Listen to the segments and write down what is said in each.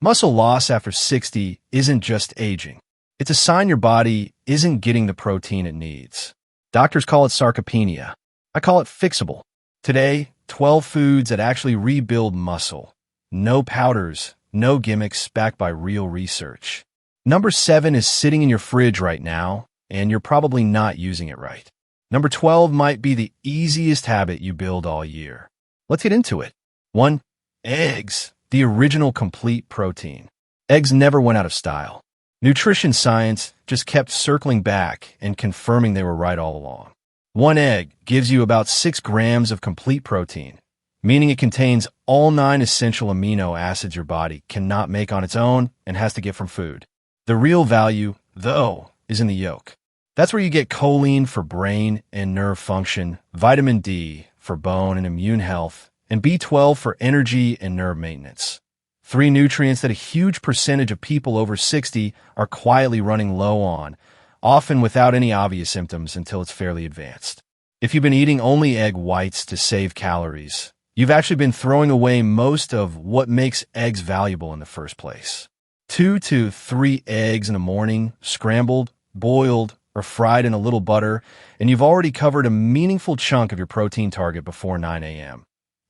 Muscle loss after 60 isn't just aging. It's a sign your body isn't getting the protein it needs. Doctors call it sarcopenia. I call it fixable. Today, 12 foods that actually rebuild muscle. No powders, no gimmicks, backed by real research. Number 7 is sitting in your fridge right now, and you're probably not using it right. Number 12 might be the easiest habit you build all year. Let's get into it. 1. Eggs, the original complete protein. Eggs never went out of style. Nutrition science just kept circling back and confirming they were right all along. One egg gives you about 6 grams of complete protein, meaning it contains all 9 essential amino acids your body cannot make on its own and has to get from food. The real value, though, is in the yolk. That's where you get choline for brain and nerve function, vitamin D for bone and immune health, and B12 for energy and nerve maintenance. 3 nutrients that a huge percentage of people over 60 are quietly running low on, often without any obvious symptoms until it's fairly advanced. If you've been eating only egg whites to save calories, you've actually been throwing away most of what makes eggs valuable in the first place. 2 to 3 eggs in the morning, scrambled, boiled, or fried in a little butter, and you've already covered a meaningful chunk of your protein target before 9 a.m.,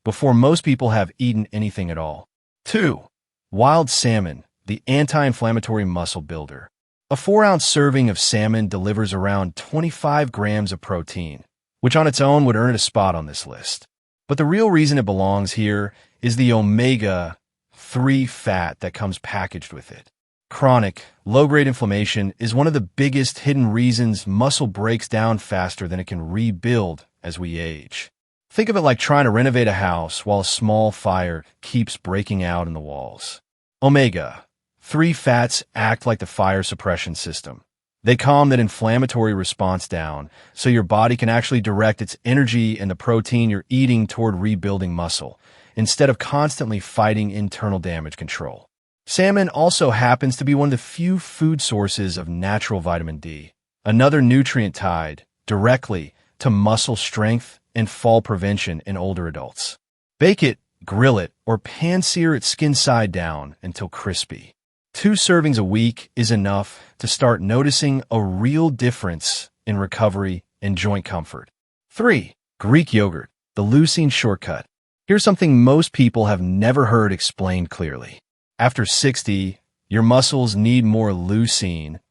before most people have eaten anything at all. 2. Wild salmon, the anti-inflammatory muscle builder. A 4-ounce serving of salmon delivers around 25 grams of protein, which on its own would earn it a spot on this list. But the real reason it belongs here is the omega-3 fat that comes packaged with it. Chronic, low-grade inflammation is one of the biggest hidden reasons muscle breaks down faster than it can rebuild as we age. Think of it like trying to renovate a house while a small fire keeps breaking out in the walls. Omega-3 fats act like the fire suppression system. They calm that inflammatory response down so your body can actually direct its energy and the protein you're eating toward rebuilding muscle, instead of constantly fighting internal damage control. Salmon also happens to be one of the few food sources of natural vitamin D, another nutrient tied directly to muscle strength and fall prevention in older adults. Bake it, grill it, or pan-sear it skin side down until crispy. 2 servings a week is enough to start noticing a real difference in recovery and joint comfort. 3. Greek yogurt, the leucine shortcut. Here's something most people have never heard explained clearly. After 60, your muscles need more leucine,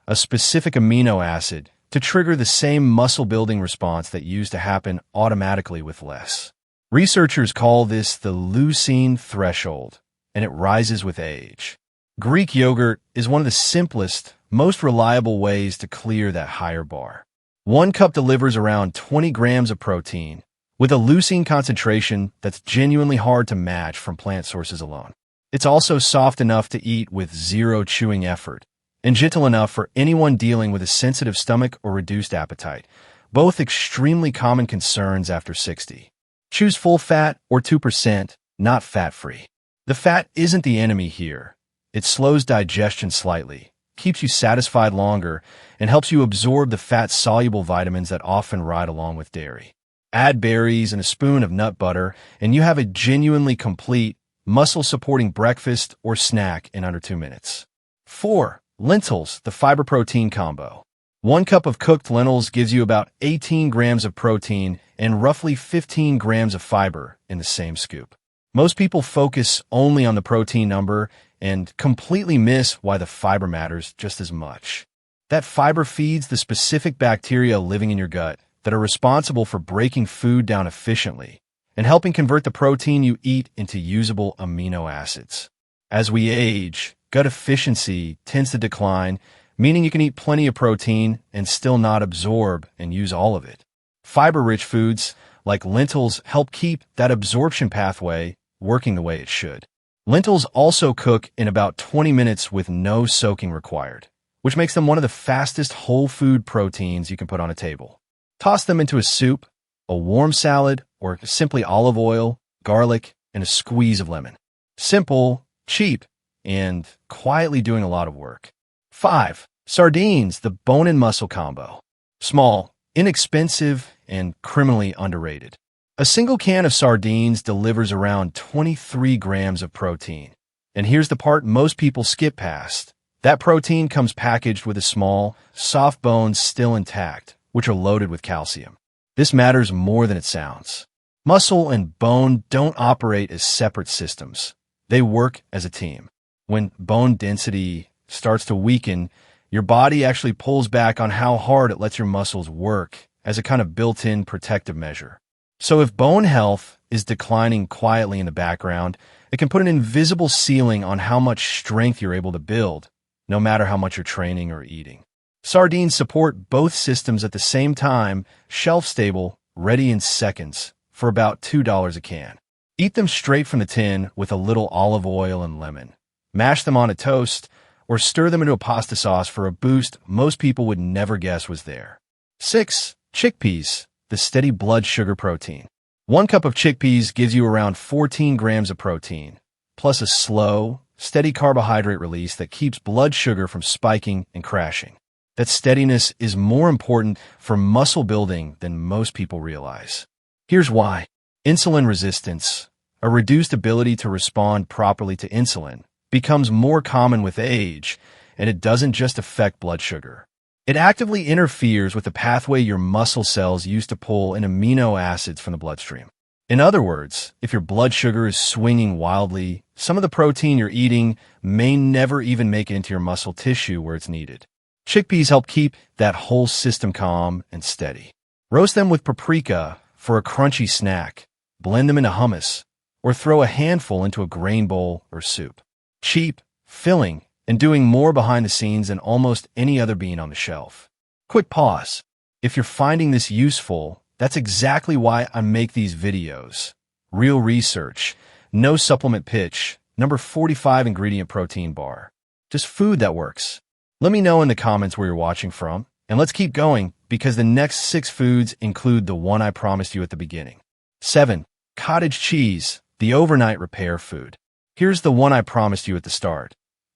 a specific amino acid, to trigger the same muscle-building response that used to happen automatically with less. Researchers call this the leucine threshold, and it rises with age. Greek yogurt is one of the simplest, most reliable ways to clear that higher bar. 1 cup delivers around 20 grams of protein, with a leucine concentration that's genuinely hard to match from plant sources alone. It's also soft enough to eat with 0 chewing effort, and gentle enough for anyone dealing with a sensitive stomach or reduced appetite, both extremely common concerns after 60. Choose full fat or 2%, not fat-free. The fat isn't the enemy here. It slows digestion slightly, keeps you satisfied longer, and helps you absorb the fat-soluble vitamins that often ride along with dairy. Add berries and a spoon of nut butter, and you have a genuinely complete, muscle-supporting breakfast or snack in under 2 minutes. 4. Lentils, the fiber-protein combo. 1 cup of cooked lentils gives you about 18 grams of protein and roughly 15 grams of fiber in the same scoop. Most people focus only on the protein number and completely miss why the fiber matters just as much. That fiber feeds the specific bacteria living in your gut that are responsible for breaking food down efficiently and helping convert the protein you eat into usable amino acids. As we age, gut efficiency tends to decline, meaning you can eat plenty of protein and still not absorb and use all of it. Fiber-rich foods like lentils help keep that absorption pathway working the way it should. Lentils also cook in about 20 minutes with no soaking required, which makes them one of the fastest whole food proteins you can put on a table. Toss them into a soup, a warm salad, or simply olive oil, garlic, and a squeeze of lemon. Simple, cheap, and quietly doing a lot of work. 5. Sardines, the bone and muscle combo. Small, inexpensive, and criminally underrated. A single can of sardines delivers around 23 grams of protein, And here's the part most people skip past. That protein comes packaged with a small, soft bones still intact, which are loaded with calcium. This matters more than it sounds. Muscle and bone don't operate as separate systems. They work as a team. When bone density starts to weaken, your body actually pulls back on how hard it lets your muscles work as a kind of built-in protective measure. So if bone health is declining quietly in the background, it can put an invisible ceiling on how much strength you're able to build, no matter how much you're training or eating. Sardines support both systems at the same time, shelf-stable, ready in seconds, for about $2 a can. Eat them straight from the tin with a little olive oil and lemon. Mash them on a toast, or stir them into a pasta sauce for a boost most people would never guess was there. 6. Chickpeas, the steady blood sugar protein. 1 cup of chickpeas gives you around 14 grams of protein, plus a slow, steady carbohydrate release that keeps blood sugar from spiking and crashing. That steadiness is more important for muscle building than most people realize. Here's why. Insulin resistance, a reduced ability to respond properly to insulin, becomes more common with age, and it doesn't just affect blood sugar. It actively interferes with the pathway your muscle cells use to pull in amino acids from the bloodstream. In other words, if your blood sugar is swinging wildly, some of the protein you're eating may never even make it into your muscle tissue where it's needed. Chickpeas help keep that whole system calm and steady. Roast them with paprika for a crunchy snack, blend them into hummus, or throw a handful into a grain bowl or soup. Cheap, filling, and doing more behind the scenes than almost any other bean on the shelf. Quick pause. If you're finding this useful, that's exactly why I make these videos. Real research, no supplement pitch, number 45 ingredient protein bar. Just food that works. Let me know in the comments where you're watching from, and let's keep going because the next 6 foods include the one I promised you at the beginning. 7. Cottage cheese, the overnight repair food. Here's the one I promised you at the start.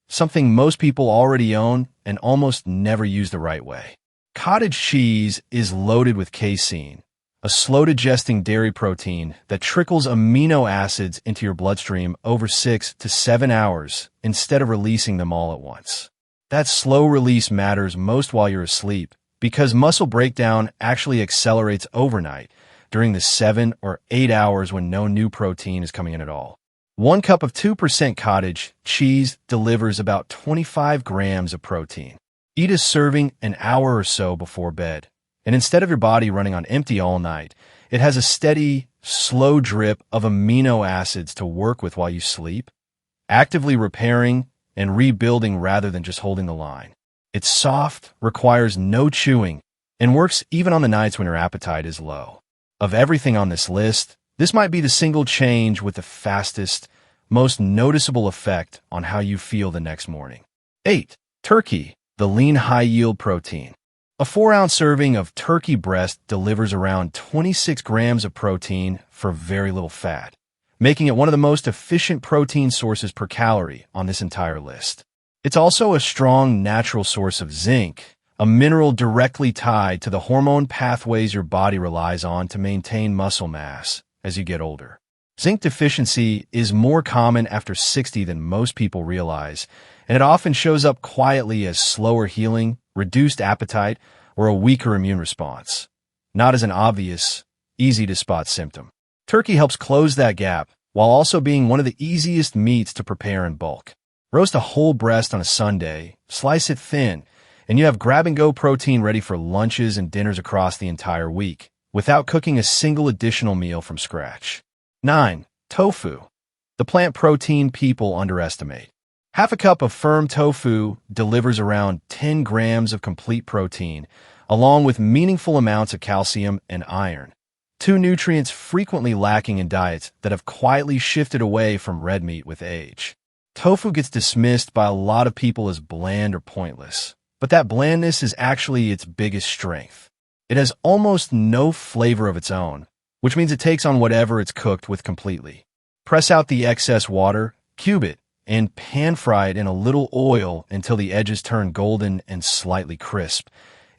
Something most people already own and almost never use the right way. Cottage cheese is loaded with casein, a slow-digesting dairy protein that trickles amino acids into your bloodstream over 6 to 7 hours instead of releasing them all at once. That slow release matters most while you're asleep because muscle breakdown actually accelerates overnight during the 7 or 8 hours when no new protein is coming in at all. 1 cup of 2% cottage cheese delivers about 25 grams of protein. Eat a serving an hour or so before bed, and instead of your body running on empty all night, it has a steady, slow drip of amino acids to work with while you sleep, actively repairing and rebuilding rather than just holding the line. It's soft, requires no chewing, and works even on the nights when your appetite is low. Of everything on this list, this might be the single change with the fastest, most noticeable effect on how you feel the next morning. 8. Turkey, the lean high-yield protein. A 4-ounce serving of turkey breast delivers around 26 grams of protein for very little fat, making it one of the most efficient protein sources per calorie on this entire list. It's also a strong natural source of zinc, a mineral directly tied to the hormone pathways your body relies on to maintain muscle mass as you get older. Zinc deficiency is more common after 60 than most people realize, and it often shows up quietly as slower healing, reduced appetite, or a weaker immune response, not as an obvious, easy-to-spot symptom. Turkey helps close that gap while also being one of the easiest meats to prepare in bulk. Roast a whole breast on a Sunday, slice it thin, and you have grab-and-go protein ready for lunches and dinners across the entire week, without cooking a single additional meal from scratch. 9. Tofu, the plant protein people underestimate. Half a cup of firm tofu delivers around 10 grams of complete protein, along with meaningful amounts of calcium and iron, 2 nutrients frequently lacking in diets that have quietly shifted away from red meat with age. Tofu gets dismissed by a lot of people as bland or pointless, but that blandness is actually its biggest strength. It has almost no flavor of its own, which means it takes on whatever it's cooked with completely. Press out the excess water, cube it, and pan-fry it in a little oil until the edges turn golden and slightly crisp.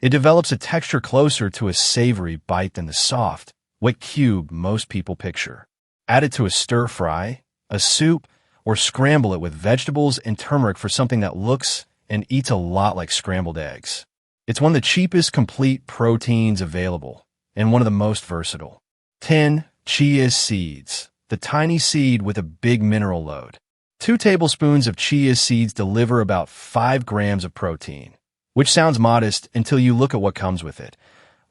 It develops a texture closer to a savory bite than the soft, wet cube most people picture. Add it to a stir-fry, a soup, or scramble it with vegetables and turmeric for something that looks and eats a lot like scrambled eggs. It's one of the cheapest complete proteins available and one of the most versatile. 10. Chia seeds, the tiny seed with a big mineral load. 2 tablespoons of chia seeds deliver about 5 grams of protein, which sounds modest until you look at what comes with it.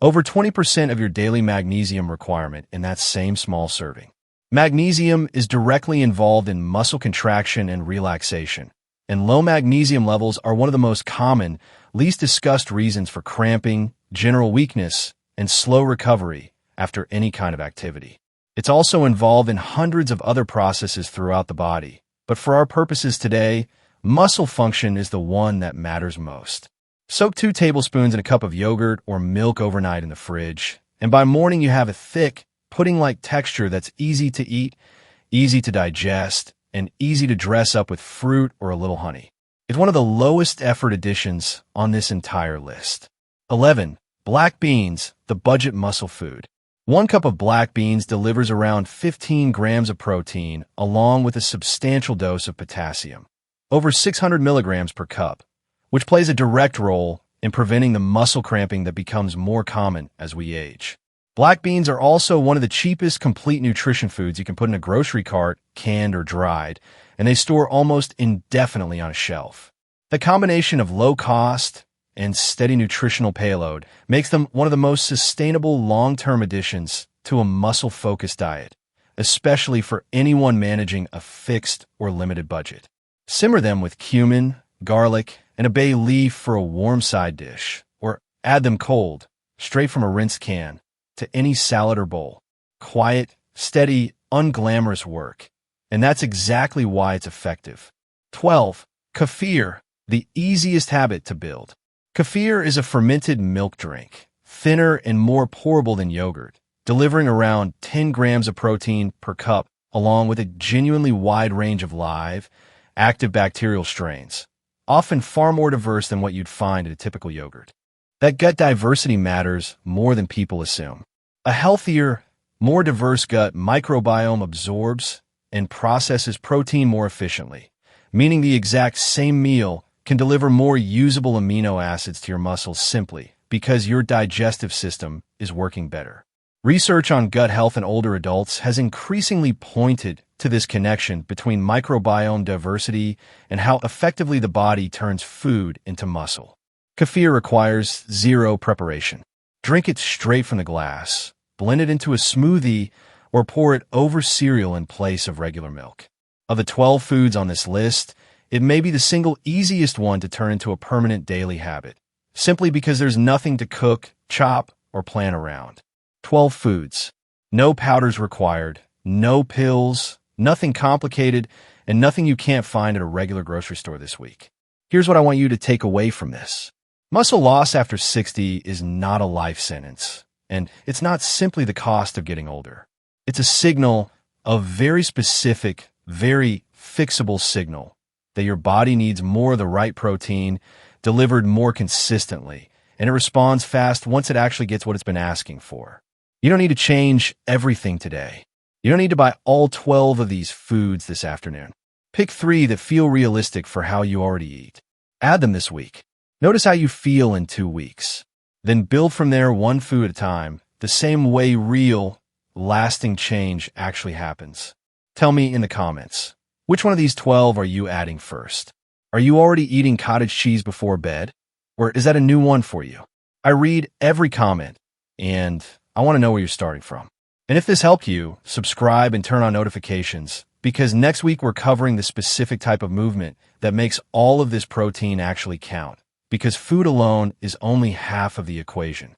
Over 20% of your daily magnesium requirement in that same small serving. Magnesium is directly involved in muscle contraction and relaxation, and low magnesium levels are one of the most common, least discussed reasons for cramping, general weakness, and slow recovery after any kind of activity. It's also involved in hundreds of other processes throughout the body, but for our purposes today, muscle function is the one that matters most. Soak 2 tablespoons in a cup of yogurt or milk overnight in the fridge, and by morning you have a thick, pudding-like texture that's easy to eat, easy to digest, and easy to dress up with fruit or a little honey. It's one of the lowest effort additions on this entire list. 11. Black beans, the budget muscle food. 1 cup of black beans delivers around 15 grams of protein along with a substantial dose of potassium, over 600 milligrams per cup, which plays a direct role in preventing the muscle cramping that becomes more common as we age. Black beans are also one of the cheapest complete nutrition foods you can put in a grocery cart, canned or dried, and they store almost indefinitely on a shelf. The combination of low cost and steady nutritional payload makes them one of the most sustainable long-term additions to a muscle-focused diet, especially for anyone managing a fixed or limited budget. Simmer them with cumin, garlic, and a bay leaf for a warm side dish, or add them cold, straight from a rinsed can, to any salad or bowl. Quiet, steady, unglamorous work. And that's exactly why it's effective. 12. Kefir, the easiest habit to build. Kefir is a fermented milk drink, thinner and more pourable than yogurt, delivering around 10 grams of protein per cup, along with a genuinely wide range of live, active bacterial strains, often far more diverse than what you'd find in a typical yogurt. That gut diversity matters more than people assume. A healthier, more diverse gut microbiome absorbs and processes protein more efficiently, meaning the exact same meal can deliver more usable amino acids to your muscles simply because your digestive system is working better. Research on gut health in older adults has increasingly pointed to this connection between microbiome diversity and how effectively the body turns food into muscle. Kefir requires 0 preparation. Drink it straight from the glass, blend it into a smoothie, or pour it over cereal in place of regular milk. Of the 12 foods on this list, it may be the single easiest one to turn into a permanent daily habit, simply because there's nothing to cook, chop, or plan around. 12 foods. No powders required, no pills, nothing complicated, and nothing you can't find at a regular grocery store this week. Here's what I want you to take away from this. Muscle loss after 60 is not a life sentence, and it's not simply the cost of getting older. It's a signal, a very specific, very fixable signal, that your body needs more of the right protein delivered more consistently, and it responds fast once it actually gets what it's been asking for. You don't need to change everything today. You don't need to buy all 12 of these foods this afternoon. Pick 3 that feel realistic for how you already eat. Add them this week. Notice how you feel in 2 weeks. Then build from there one food at a time, the same way real, lasting change actually happens. Tell me in the comments, which one of these 12 are you adding first? Are you already eating cottage cheese before bed? Or is that a new one for you? I read every comment, and I want to know where you're starting from. And if this helped you, subscribe and turn on notifications, because next week we're covering the specific type of movement that makes all of this protein actually count, because food alone is only half of the equation.